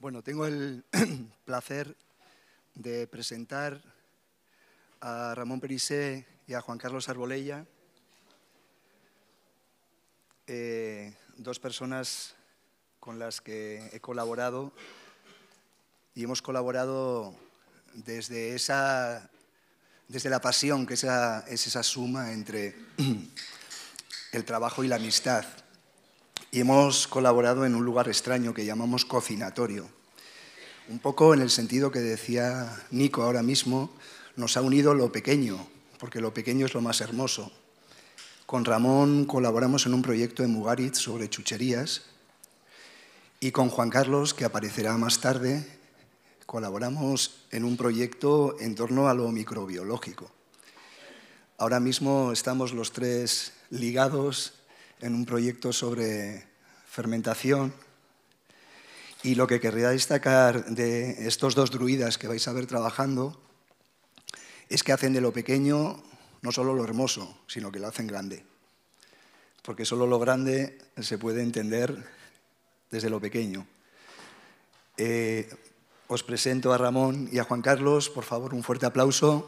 Bueno, tengo el placer de presentar a Ramón Perisé y a Juan Carlos Arbolella, dos personas con las que he colaborado y hemos colaborado desde la pasión, que es esa suma entre el trabajo y la amistad. Y hemos colaborado en un lugar extraño que llamamos cocinatorio. Un poco en el sentido que decía Nico ahora mismo, nos ha unido lo pequeño, porque lo pequeño es lo más hermoso. Con Ramón colaboramos en un proyecto en Mugaritz sobre chucherías y con Juan Carlos, que aparecerá más tarde, colaboramos en un proyecto en torno a lo microbiológico. Ahora mismo estamos los tres ligados en un proyecto sobre fermentación y lo que querría destacar de estos dos druidas que vais a ver trabajando es que hacen de lo pequeño no solo lo hermoso, sino que lo hacen grande. Porque solo lo grande se puede entender desde lo pequeño. Os presento a Ramón y a Juan Carlos. Por favor, un fuerte aplauso.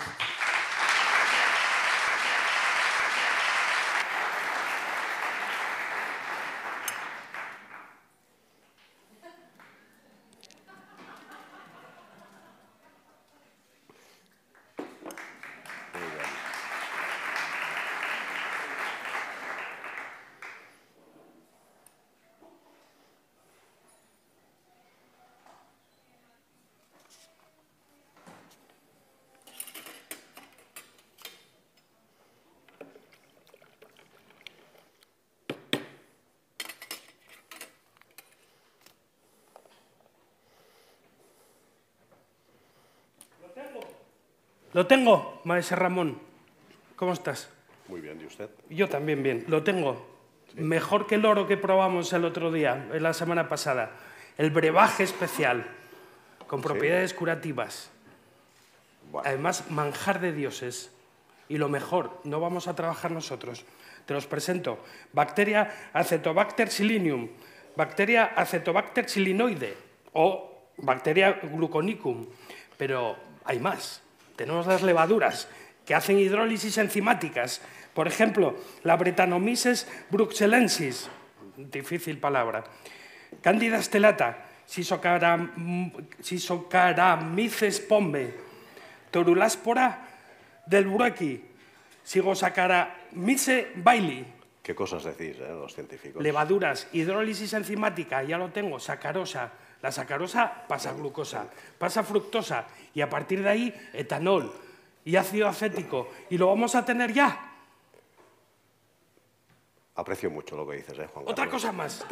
Lo tengo, maese Ramón. ¿Cómo estás? Muy bien, ¿y usted? Yo también bien, lo tengo. Sí. Mejor que el oro que probamos el otro día, la semana pasada. El brebaje especial, con propiedades curativas. Bueno. Además, manjar de dioses. Y lo mejor, no vamos a trabajar nosotros. Te los presento. Bacteria Acetobacter silinium, bacteria Acetobacter silinoide o bacteria gluconicum. Pero hay más. Tenemos las levaduras que hacen hidrólisis enzimáticas. Por ejemplo, la Brettanomyces bruxellensis, difícil palabra. Candida stellata, Schizocaramyces pombe, Toruláspora delbrueckii, Sigosaccharomyces bailey. ¿Qué cosas decís, los científicos? Levaduras, hidrólisis enzimática, ya lo tengo, sacarosa. La sacarosa pasa glucosa, pasa fructosa y a partir de ahí etanol y ácido acético. ¿Y lo vamos a tener ya? Aprecio mucho lo que dices, Juan Carlos. Otra cosa más.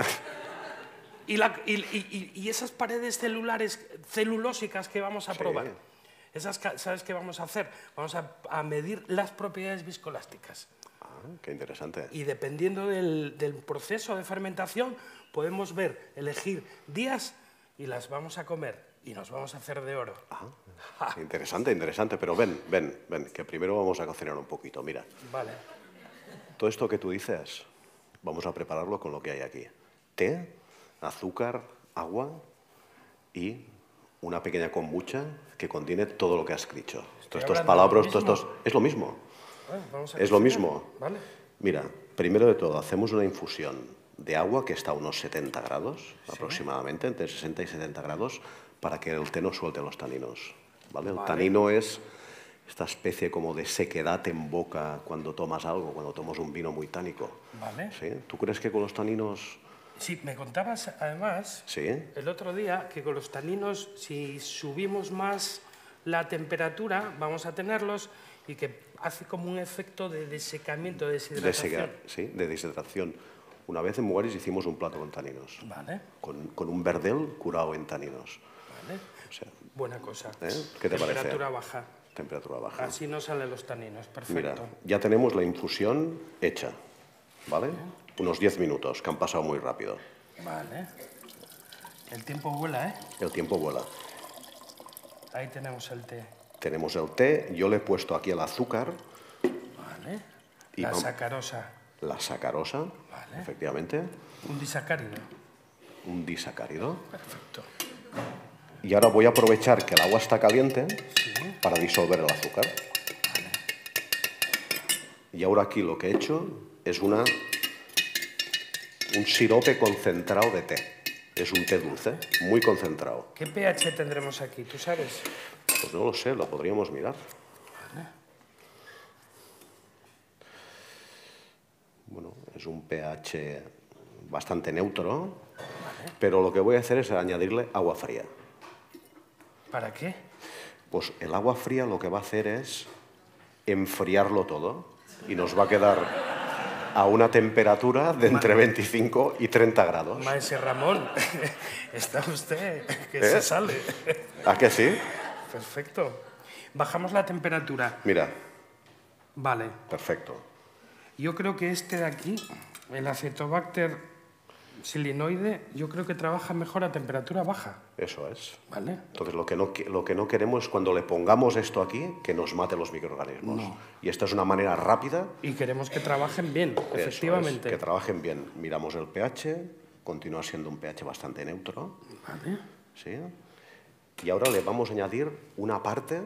y esas paredes celulósicas que vamos a probar, esas, ¿sabes qué vamos a hacer? Vamos a medir las propiedades viscoelásticas. Qué interesante. Y dependiendo del proceso de fermentación, podemos elegir días y las vamos a comer y nos vamos a hacer de oro. Interesante, interesante, pero ven, que primero vamos a cocinar un poquito, mira. Vale. Todo esto que tú dices, vamos a prepararlo con lo que hay aquí. Té, azúcar, agua y una pequeña kombucha que contiene todo lo que has dicho. Todas estas palabras, es lo mismo. Es lo mismo. Vale. Mira, primero de todo, hacemos una infusión de agua que está a unos 70 grados aproximadamente, entre 60 y 70 grados, para que el té no suelte los taninos. ¿Vale? El tanino es esta especie como de sequedad en boca cuando tomas algo, cuando tomas un vino muy tánico. Vale. ¿Sí? ¿Tú crees que con los taninos...? Sí, me contabas además el otro día que con los taninos, si subimos más la temperatura, vamos a tenerlos y que hace como un efecto de desecamiento, de deshidratación. De deshidratación. Una vez en Mugaritz hicimos un plato con taninos. Vale. Con un verdel curado en taninos. Vale. O sea, buena cosa. ¿Qué te parece? Temperatura baja. Temperatura baja. Así no salen los taninos. Perfecto. Mira, ya tenemos la infusión hecha. ¿Vale? Unos 10 minutos, que han pasado muy rápido. Vale. El tiempo vuela, ¿eh? El tiempo vuela. Ahí tenemos el té. Tenemos el té. Yo le he puesto aquí el azúcar. Vale. Y la sacarosa. La sacarosa, vale. Efectivamente. Un disacárido. Un disacárido. Perfecto. Y ahora voy a aprovechar que el agua está caliente para disolver el azúcar. Y ahora aquí lo que he hecho es un sirope concentrado de té. Es un té dulce, muy concentrado. ¿Qué pH tendremos aquí? ¿Tú sabes? Pues no lo sé, lo podríamos mirar. Bueno, es un pH bastante neutro, pero lo que voy a hacer es añadirle agua fría. ¿Para qué? Pues el agua fría lo que va a hacer es enfriarlo todo y nos va a quedar a una temperatura de entre 25 y 30 grados. Maese Ramón, está usted que se sale. ¿A que sí? Perfecto. Bajamos la temperatura. Mira. Vale. Perfecto. Yo creo que este de aquí, el Acetobacter silinoide, yo creo que trabaja mejor a temperatura baja. Eso es. ¿Vale? Entonces, lo que no queremos es cuando le pongamos esto aquí, que nos mate los microorganismos. No. Y esta es una manera rápida. Y queremos que trabajen bien, efectivamente. Que trabajen bien. Miramos el pH, continúa siendo un pH bastante neutro. Vale. ¿Sí? Y ahora le vamos a añadir una parte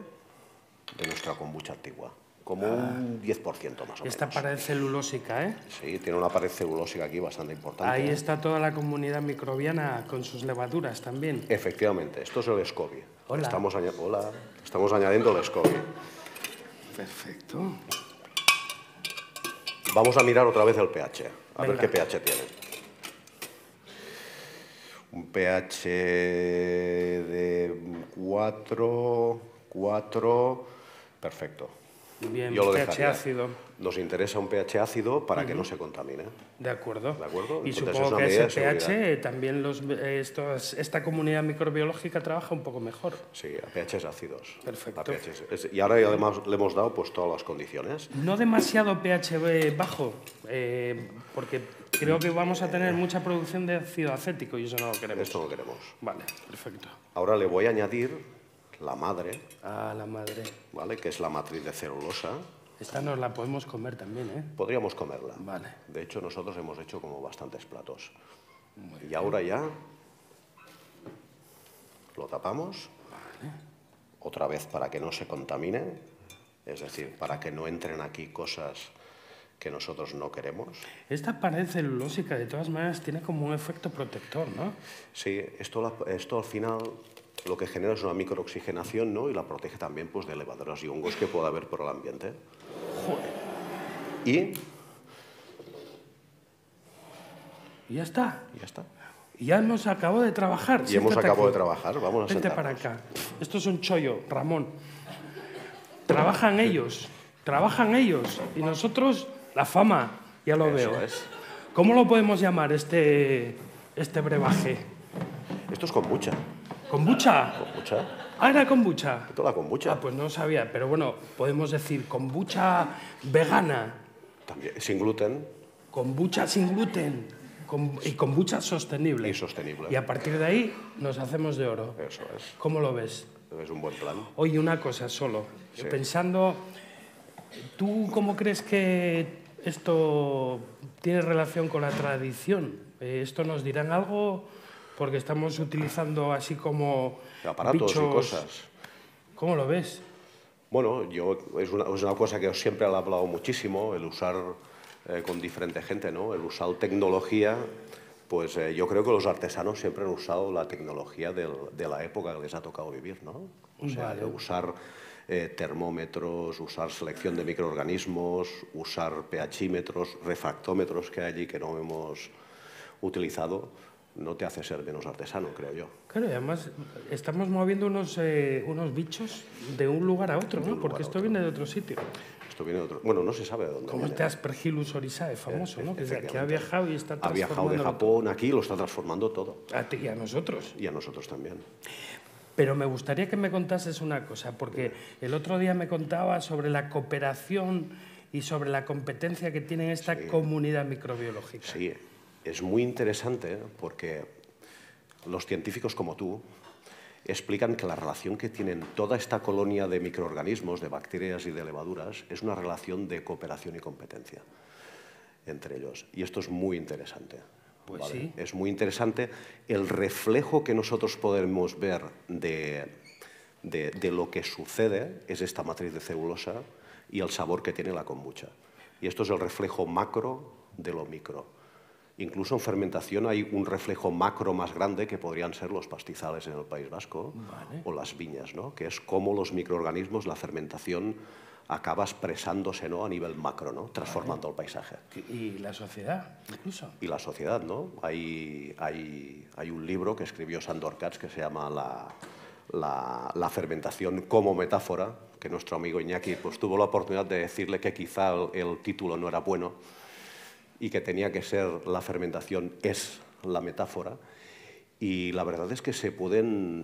de nuestra kombucha antigua. Como un 10% más o menos. Esta pared celulósica, ¿eh? Sí, tiene una pared celulósica aquí bastante importante. Ahí está toda la comunidad microbiana con sus levaduras también. Efectivamente, esto es el SCOBY. Hola. Estamos añadiendo el SCOBY. Perfecto. Vamos a mirar otra vez el pH, a ver Venga. qué pH tiene. Un pH de 4, perfecto. Bien, Yo lo pH dejaría. ácido. Nos interesa un pH ácido para que no se contamine. De acuerdo. ¿De acuerdo? Y Entonces, es supongo una que medida ese de pH seguridad. también esta comunidad microbiológica trabaja un poco mejor. Sí, a pHs ácidos. Perfecto. A y ahora además le hemos dado pues todas las condiciones. No demasiado pH bajo, porque creo que vamos a tener mucha producción de ácido acético y eso no lo queremos. Esto no queremos. Vale, perfecto. Ahora le voy a añadir la madre, Ah, la madre. ¿vale? Que es la matriz de celulosa. Esta nos la podemos comer también, ¿eh? Podríamos comerla. Vale. De hecho, nosotros hemos hecho como bastantes platos. Y ahora ya lo tapamos. Otra vez para que no se contamine, es decir, para que no entren aquí cosas que nosotros no queremos. Esta pared celulósica, de todas maneras, tiene como un efecto protector, ¿no? Sí, esto al final lo que genera es una microoxigenación, ¿no? Y la protege también pues, de levaduras y hongos que pueda haber por el ambiente. Joder. Y Y ya está. ya está. Y ya hemos acabado de trabajar. Y hemos Siéntate acabado aquí. de trabajar. Vamos a Vente sentarnos. para acá. Esto es un chollo, Ramón. Trabajan ellos. Y nosotros, la fama, ya lo Eso veo. es. ¿Cómo lo podemos llamar este brebaje? Esto es kombucha. ¿Kombucha? ¿Kombucha? Ah, era kombucha. Esto es la kombucha. Ah, pues no sabía. Pero bueno, podemos decir kombucha vegana, También, sin gluten kombucha sin gluten y kombucha sostenible. y sostenible. Y a partir de ahí nos hacemos de oro. Eso es. ¿Cómo lo ves? Es un buen plan. Oye, una cosa solo. Sí. Pensando, ¿tú cómo crees que esto tiene relación con la tradición? ¿Esto nos dirán algo? Porque estamos utilizando así como Aparatos bichos. y cosas. ¿Cómo lo ves? Bueno, es una cosa que siempre he hablado muchísimo, el usar con diferente gente, ¿no? El usar tecnología, pues yo creo que los artesanos siempre han usado la tecnología de la época que les ha tocado vivir, ¿no? O sea, Vale. usar termómetros, usar selección de microorganismos, usar pHímetros, refractómetros que hay allí que no hemos utilizado, no te hace ser menos artesano, creo yo. Claro, y además estamos moviendo unos bichos de un lugar a otro, ¿no? Porque esto viene de otro sitio. Esto viene de otro... Bueno, no se sabe de dónde Como viene. este Aspergillus oryzae, famoso, ¿no? Que Efectivamente. ha viajado y está Ha viajado de transformándolo Japón aquí y lo está transformando todo. todo. A ti y a nosotros. Y a nosotros también. Pero me gustaría que me contases una cosa, porque el otro día me contaba sobre la cooperación y sobre la competencia que tiene esta comunidad microbiológica. Sí, es muy interesante porque los científicos como tú explican que la relación que tienen toda esta colonia de microorganismos, de bacterias y de levaduras, es una relación de cooperación y competencia entre ellos. Y esto es muy interesante. Pues ¿vale? sí. Es muy interesante el reflejo que nosotros podemos ver de lo que sucede, es esta matriz de celulosa y el sabor que tiene la kombucha. Y esto es el reflejo macro de lo micro. Incluso en fermentación hay un reflejo macro más grande que podrían ser los pastizales en el País Vasco, Vale. o las viñas, ¿no? Que es cómo los microorganismos, la fermentación, acaba expresándose, ¿no? A nivel macro, ¿no? Transformando el paisaje. Y la sociedad, incluso. Y la sociedad, ¿no? Hay un libro que escribió Sandor Katz que se llama la fermentación como metáfora, que nuestro amigo Iñaki pues, tuvo la oportunidad de decirle que quizá el título no era bueno y que tenía que ser la fermentación es la metáfora. Y la verdad es que se pueden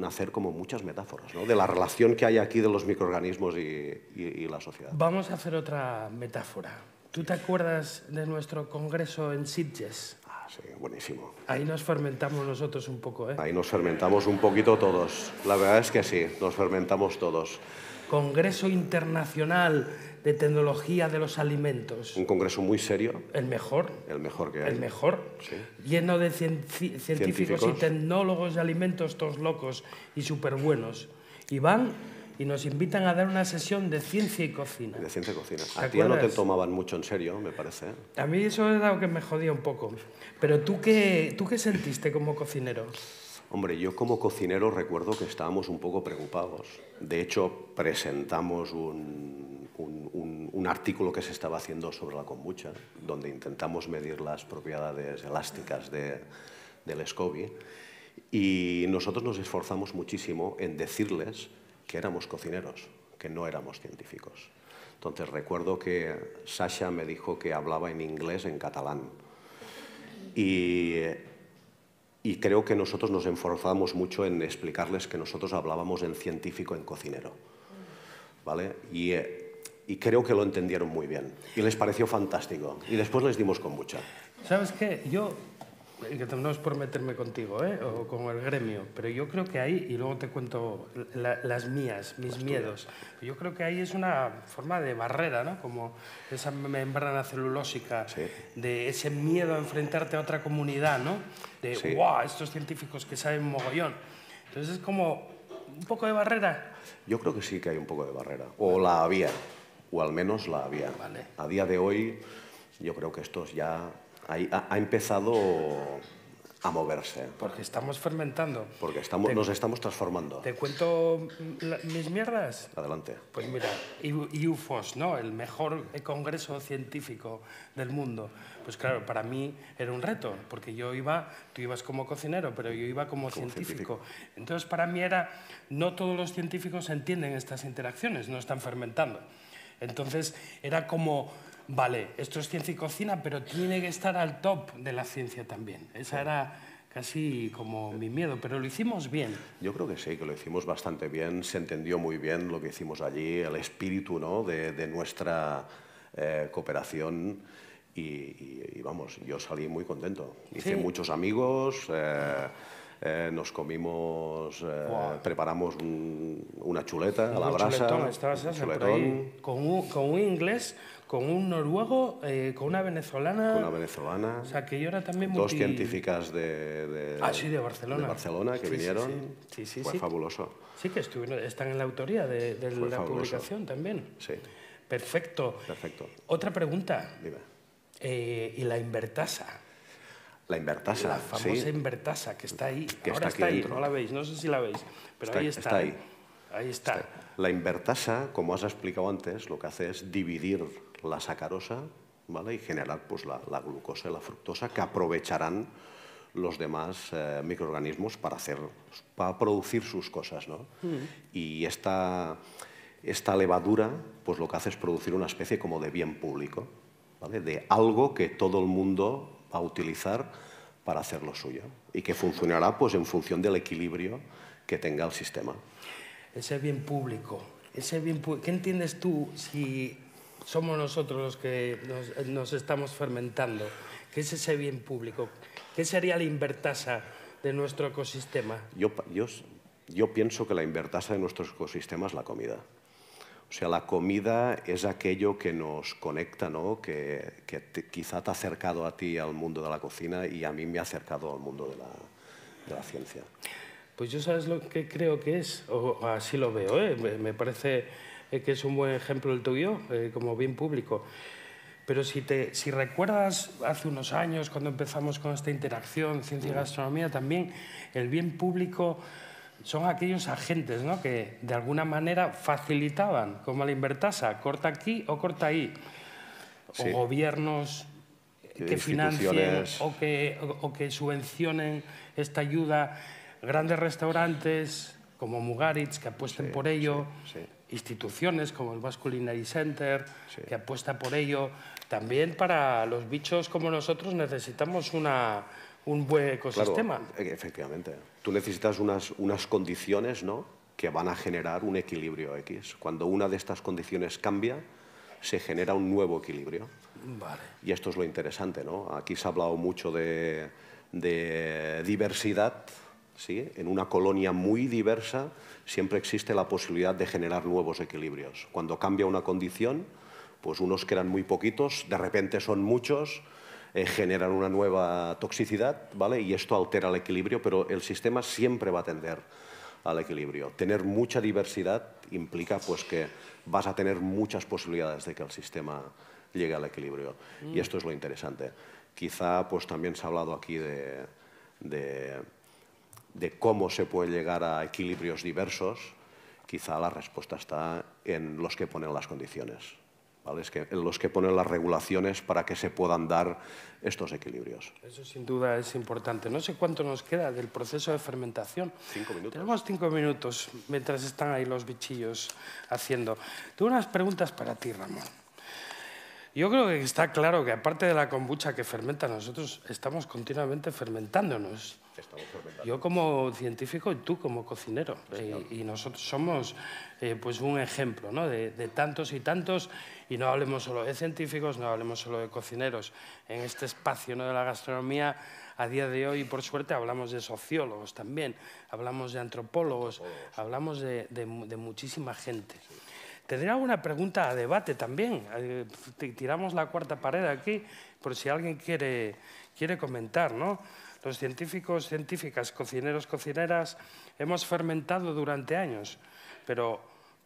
hacer como muchas metáforas, ¿no? De la relación que hay aquí de los microorganismos y la sociedad. Vamos a hacer otra metáfora. ¿Tú te acuerdas de nuestro congreso en Sitges? Ah, sí, buenísimo. Ahí nos fermentamos nosotros un poco, ¿eh? Ahí nos fermentamos un poquito todos. La verdad es que sí, nos fermentamos todos. Congreso Internacional de Tecnología de los Alimentos. Un congreso muy serio. El mejor. El mejor que hay. El mejor. Sí. Lleno de científicos y tecnólogos de alimentos, todos locos y súper buenos. Y van y nos invitan a dar una sesión de ciencia y cocina. De ciencia y cocina. ¿Te A ti ya no te acuerdas? tomaban mucho en serio, me parece. A mí eso es algo que me jodía un poco. Pero ¿tú qué sentiste como cocinero? Hombre, yo como cocinero recuerdo que estábamos un poco preocupados. De hecho, presentamos un artículo que se estaba haciendo sobre la kombucha, donde intentamos medir las propiedades elásticas del SCOBY, y nosotros nos esforzamos muchísimo en decirles que éramos cocineros, que no éramos científicos. Entonces recuerdo que Sasha me dijo que hablaba en inglés, en catalán, y creo que nosotros nos esforzamos mucho en explicarles que nosotros hablábamos en científico, en cocinero, ¿vale? Y creo que lo entendieron muy bien y les pareció fantástico. Y después les dimos kombucha. ¿Sabes qué? Yo, que no es por meterme contigo, ¿eh? O con el gremio, pero yo creo que ahí, y luego te cuento las mías, mis miedos, yo creo que ahí es una forma de barrera, ¿no? Como esa membrana celulósica, Sí. de ese miedo a enfrentarte a otra comunidad, ¿no? De, Sí. ¡guau! Estos científicos que saben mogollón. Entonces es como un poco de barrera. Yo creo que sí que hay un poco de barrera, o la había, o al menos la había. Vale. A día de hoy yo creo que esto ya ha empezado a moverse, Porque estamos fermentando. porque nos estamos transformando. ¿Te cuento mis mierdas? Adelante. Pues mira, IUFOS, ¿no? El mejor congreso científico del mundo. Pues claro, para mí era un reto, porque tú ibas como cocinero, pero yo iba como científico. Entonces para mí no todos los científicos entienden estas interacciones, no están fermentando. Entonces era como, vale, esto es ciencia y cocina, pero tiene que estar al top de la ciencia también. Esa era casi como mi miedo, pero lo hicimos bien. Yo creo que sí, que lo hicimos bastante bien, se entendió muy bien lo que hicimos allí, el espíritu, ¿no? de nuestra cooperación y vamos, yo salí muy contento. Hice muchos amigos, nos comimos, preparamos una chuleta a la brasa. Un chuletón. Con un inglés, con un noruego, con una venezolana. Con una venezolana. O sea, que yo era también Dos científicas de Barcelona. De Barcelona que vinieron. Sí. Fue fabuloso. Sí, que están en la autoría de la fabuloso. publicación también. Sí. Perfecto. Perfecto. Otra pregunta. Dime. ¿Y la invertasa? La invertasa, La famosa sí. invertasa que está ahí. Que Ahora está aquí ahí, dentro. no la veis, no sé si la veis, pero ahí está. Está ahí. Ahí está. La invertasa, como has explicado antes, lo que hace es dividir la sacarosa, ¿vale? Y generar pues, la glucosa y la fructosa que aprovecharán los demás microorganismos para producir sus cosas, ¿no? Y esta levadura pues, lo que hace es producir una especie como de bien público, ¿vale? De algo que todo el mundo va a utilizar para hacer lo suyo y que funcionará pues, en función del equilibrio que tenga el sistema. Ese bien público, ¿qué entiendes tú si somos nosotros los que nos estamos fermentando? ¿Qué es ese bien público? ¿Qué sería la invertasa de nuestro ecosistema? Yo pienso que la invertasa de nuestro ecosistema es la comida. O sea, la comida es aquello que nos conecta, ¿no? Que quizá te ha acercado a ti al mundo de la cocina y a mí me ha acercado al mundo de la ciencia. Pues yo sabes lo que creo que es, o así lo veo, ¿eh? Me parece que es un buen ejemplo el tuyo, como bien público. Pero si recuerdas hace unos años, cuando empezamos con esta interacción, ciencia y gastronomía, también el bien público son aquellos agentes, ¿no?, que de alguna manera facilitaban, como la Invertasa, corta aquí o corta ahí. Sí. O gobiernos que financien o que subvencionen esta ayuda, grandes restaurantes como Mugaritz que apuesten por ello, instituciones como el Basque Culinary Center que apuesta por ello. También para los bichos como nosotros necesitamos un buen ecosistema. Claro, efectivamente. Tú necesitas unas condiciones, ¿no?, que van a generar un equilibrio X. Cuando una de estas condiciones cambia, se genera un nuevo equilibrio. Vale. Y esto es lo interesante, ¿no? Aquí se ha hablado mucho de diversidad, ¿sí? En una colonia muy diversa siempre existe la posibilidad de generar nuevos equilibrios. Cuando cambia una condición, pues unos que eran muy poquitos, de repente son muchos, generan una nueva toxicidad, ¿vale? Y esto altera el equilibrio, pero el sistema siempre va a tender al equilibrio. Tener mucha diversidad implica pues, que vas a tener muchas posibilidades de que el sistema llegue al equilibrio. Y esto es lo interesante. Quizá pues, también se ha hablado aquí de cómo se puede llegar a equilibrios diversos. Quizá la respuesta está en los que ponen las condiciones, ¿vale? Es que en los que ponen las regulaciones para que se puedan dar estos equilibrios. Eso sin duda es importante. No sé cuánto nos queda del proceso de fermentación. 5 minutos. Tenemos 5 minutos mientras están ahí los bichillos haciendo. Tengo unas preguntas para ti, Ramón. Yo creo que está claro que aparte de la kombucha que fermenta, nosotros estamos continuamente fermentándonos. Yo como científico y tú como cocinero. Y nosotros somos pues un ejemplo, ¿no?, de tantos y tantos. Y no hablemos solo de científicos, no hablemos solo de cocineros. En este espacio, ¿no?, de la gastronomía, a día de hoy, por suerte, hablamos de sociólogos también, hablamos de antropólogos, hablamos de muchísima gente. Tendría alguna pregunta a debate también. Tiramos la cuarta pared aquí, por si alguien quiere comentar, ¿no? Los científicos, científicas, cocineros, cocineras, hemos fermentado durante años, pero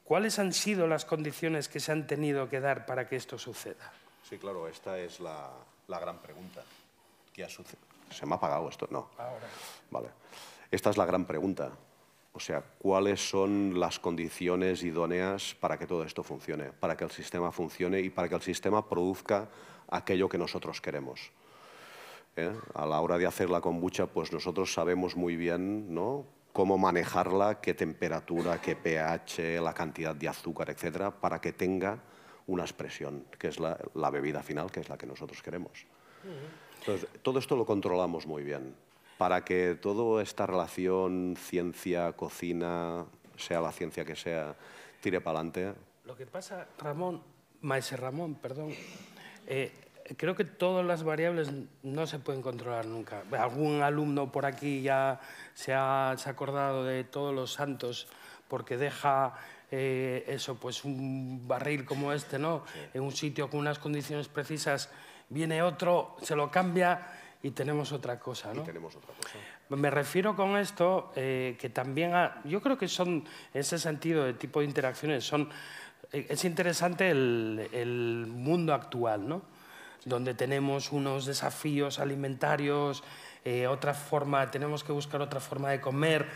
¿cuáles han sido las condiciones que se han tenido que dar para que esto suceda? Sí, claro, esta es la gran pregunta. ¿Qué ha sucedido? ¿Se me ha apagado esto? No. Ahora. Vale. Esta es la gran pregunta. O sea, ¿cuáles son las condiciones idóneas para que todo esto funcione, para que el sistema funcione y para que el sistema produzca aquello que nosotros queremos? A la hora de hacer la kombucha, pues nosotros sabemos muy bien, ¿no?, cómo manejarla, qué temperatura, qué pH, la cantidad de azúcar, etcétera, para que tenga una expresión, que es la bebida final, que es la que nosotros queremos. Entonces, todo esto lo controlamos muy bien. Para que toda esta relación ciencia-cocina, sea la ciencia que sea, tire para adelante. Lo que pasa, Maese Ramón, perdón, creo que todas las variables no se pueden controlar nunca. Algún alumno por aquí ya se ha acordado de Todos los Santos porque deja eso, pues un barril como este, ¿no?, en un sitio con unas condiciones precisas, viene otro, se lo cambia y tenemos otra cosa, ¿no? Y tenemos otra cosa. Me refiero con esto que también, yo creo que son, en ese sentido de tipo de interacciones, es interesante el mundo actual, ¿no?, donde tenemos unos desafíos alimentarios, tenemos que buscar otra forma de comer,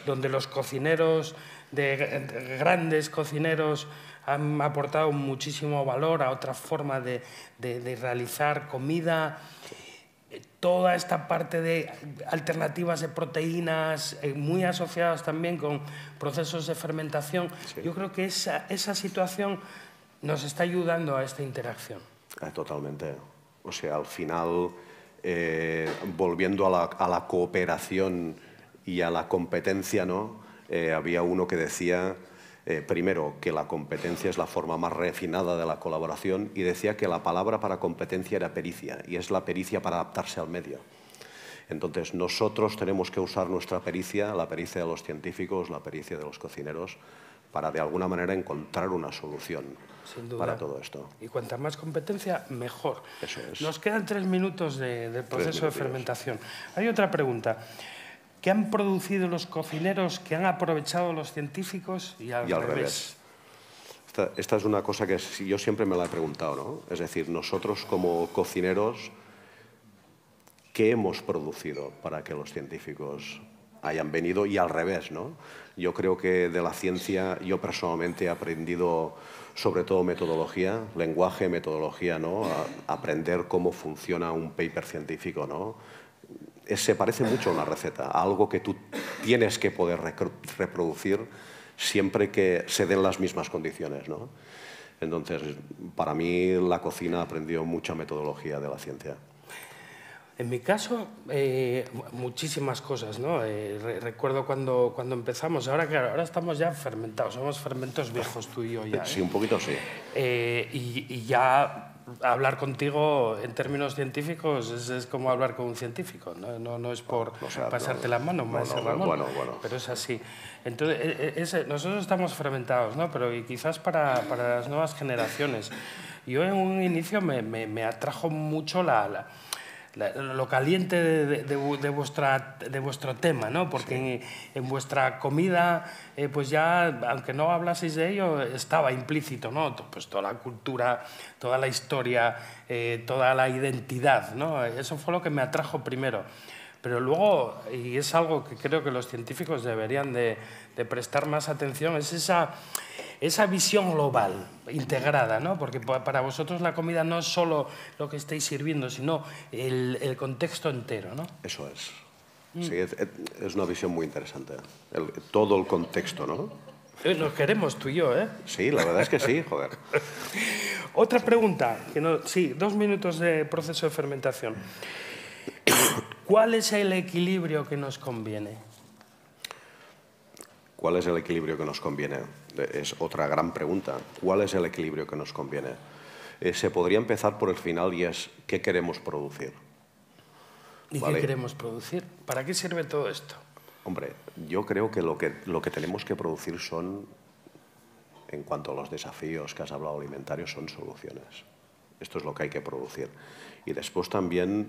donde los cocineros, grandes cocineros, han aportado muchísimo valor a otra forma de realizar comida. Toda esta parte de alternativas de proteínas, muy asociadas también con procesos de fermentación. Sí. Yo creo que esa situación nos está ayudando a esta interacción. Totalmente. O sea, al final, volviendo a la cooperación y a la competencia, ¿no?, había uno que decía, primero, que la competencia es la forma más refinada de la colaboración, y decía que la palabra para competencia era pericia, y es la pericia para adaptarse al medio. Entonces, nosotros tenemos que usar nuestra pericia, la pericia de los científicos, la pericia de los cocineros, para de alguna manera encontrar una solución para todo esto. Y cuanta más competencia, mejor. Eso es. Nos quedan 3 minutos del proceso de fermentación. Hay otra pregunta. ¿Qué han producido los cocineros que han aprovechado los científicos y al revés? Esta es una cosa que yo siempre me la he preguntado, ¿no? Es decir, nosotros como cocineros, ¿qué hemos producido para que los científicos hayan venido? Y al revés, ¿no? Yo creo que de la ciencia, yo personalmente he aprendido sobre todo metodología, lenguaje, metodología, ¿no? Aprender cómo funciona un paper científico, ¿no? Se parece mucho a una receta, a algo que tú tienes que poder reproducir siempre que se den las mismas condiciones, ¿no? Entonces, para mí la cocina aprendió mucha metodología de la ciencia. En mi caso, muchísimas cosas, ¿no? Recuerdo cuando empezamos, ahora claro, ahora estamos ya fermentados, somos fermentos viejos tú y yo ya. Sí, un poquito sí. Y ya hablar contigo en términos científicos es como hablar con un científico, no es por pasarte la mano, maestro Ramón, bueno. pero es así. Entonces, nosotros estamos fermentados, ¿no? Pero y quizás para las nuevas generaciones. Yo en un inicio me atrajo mucho lo caliente de vuestro tema, ¿no? Porque en vuestra comida, pues ya, aunque no hablaseis de ello, estaba implícito, ¿no? Pues toda la cultura, toda la historia, toda la identidad, ¿no? Eso fue lo que me atrajo primero. Pero luego, y es algo que creo que los científicos deberían de prestar más atención, es esa visión global, integrada, ¿no? Porque para vosotros la comida no es solo lo que estáis sirviendo, sino el contexto entero, ¿no? Eso es. Sí, es una visión muy interesante. Todo el contexto, ¿no? Nos queremos tú y yo, ¿eh? Sí, la verdad es que sí, joder. Otra pregunta, sí, 2 minutos de proceso de fermentación. ¿Cuál es el equilibrio que nos conviene? ¿Cuál es el equilibrio que nos conviene? Es otra gran pregunta. ¿Cuál es el equilibrio que nos conviene? Se podría empezar por el final y es ¿qué queremos producir? ¿Y qué queremos producir? ¿Para qué sirve todo esto? Hombre, yo creo que lo que tenemos que producir son, en cuanto a los desafíos que has hablado alimentarios, son soluciones. Esto es lo que hay que producir. Y después también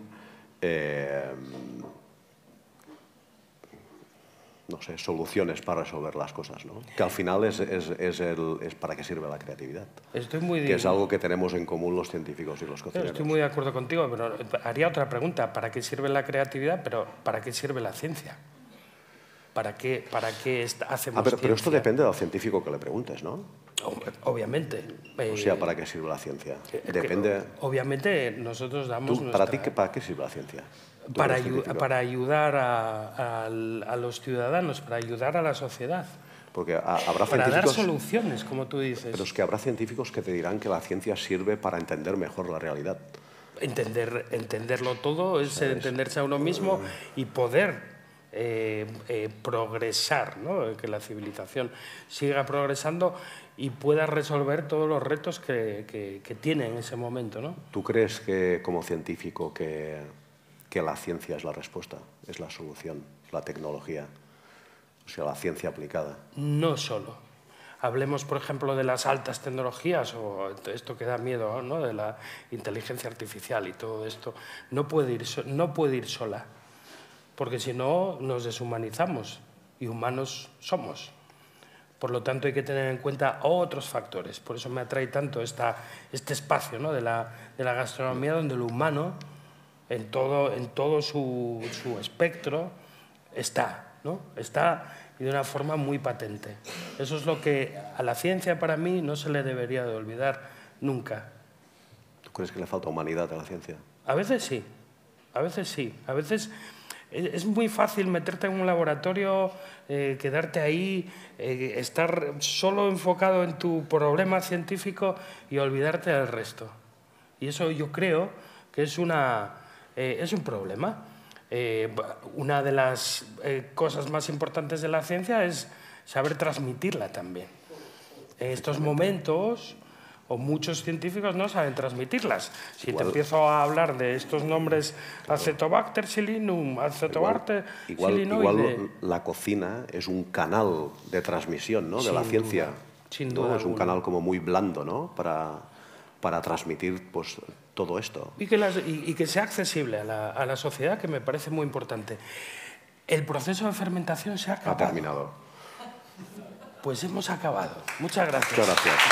no sé, soluciones para resolver las cosas, ¿no? Que al final es para qué sirve la creatividad. Que es algo que tenemos en común los científicos y los cocineros. Estoy muy de acuerdo contigo, pero haría otra pregunta. ¿Para qué sirve la creatividad, pero para qué sirve la ciencia? ¿Para qué hacemos ciencia? Pero esto depende del científico que le preguntes, ¿no? Obviamente. O sea, ¿para qué sirve la ciencia? Depende. Obviamente nosotros damos ¿Para ti para qué sirve la ciencia? Para ayudar a los ciudadanos, para ayudar a la sociedad. Porque habrá para científicos, dar soluciones, como tú dices. Pero es que habrá científicos que te dirán que la ciencia sirve para entender mejor la realidad. Entenderlo todo es entenderse a uno mismo y poder progresar, ¿no? Que la civilización siga progresando y pueda resolver todos los retos que tiene en ese momento, ¿no? ¿Tú crees que, como científico, que la ciencia es la respuesta, es la solución, la tecnología, o sea, la ciencia aplicada? No solo. Hablemos, por ejemplo, de las altas tecnologías o esto que da miedo, ¿no? De la inteligencia artificial y todo esto. No puede ir sola, porque si no nos deshumanizamos y humanos somos. Por lo tanto, hay que tener en cuenta otros factores. Por eso me atrae tanto este espacio, ¿no? de la gastronomía, donde lo humano, en todo su espectro, está, ¿no? Está y de una forma muy patente. Eso es lo que a la ciencia, para mí, no se le debería de olvidar nunca. ¿Tú crees que le falta humanidad a la ciencia? A veces sí, a veces sí. A veces es muy fácil meterte en un laboratorio, quedarte ahí, estar solo enfocado en tu problema científico y olvidarte del resto. Y eso yo creo que es un problema. Una de las cosas más importantes de la ciencia es saber transmitirla también. En estos momentos, o muchos científicos no saben transmitirlas. Si te empiezo a hablar de estos nombres, Acetobacter psilinum, Acetobacter silinoide... Igual la cocina es un canal de transmisión, ¿no?, de la ciencia. Sin duda. Es un canal como muy blando, ¿no?, para transmitir pues, todo esto. Y que sea accesible a la sociedad, que me parece muy importante. El proceso de fermentación se ha acabado. Ha terminado. Pues hemos acabado. Muchas gracias. Muchas gracias.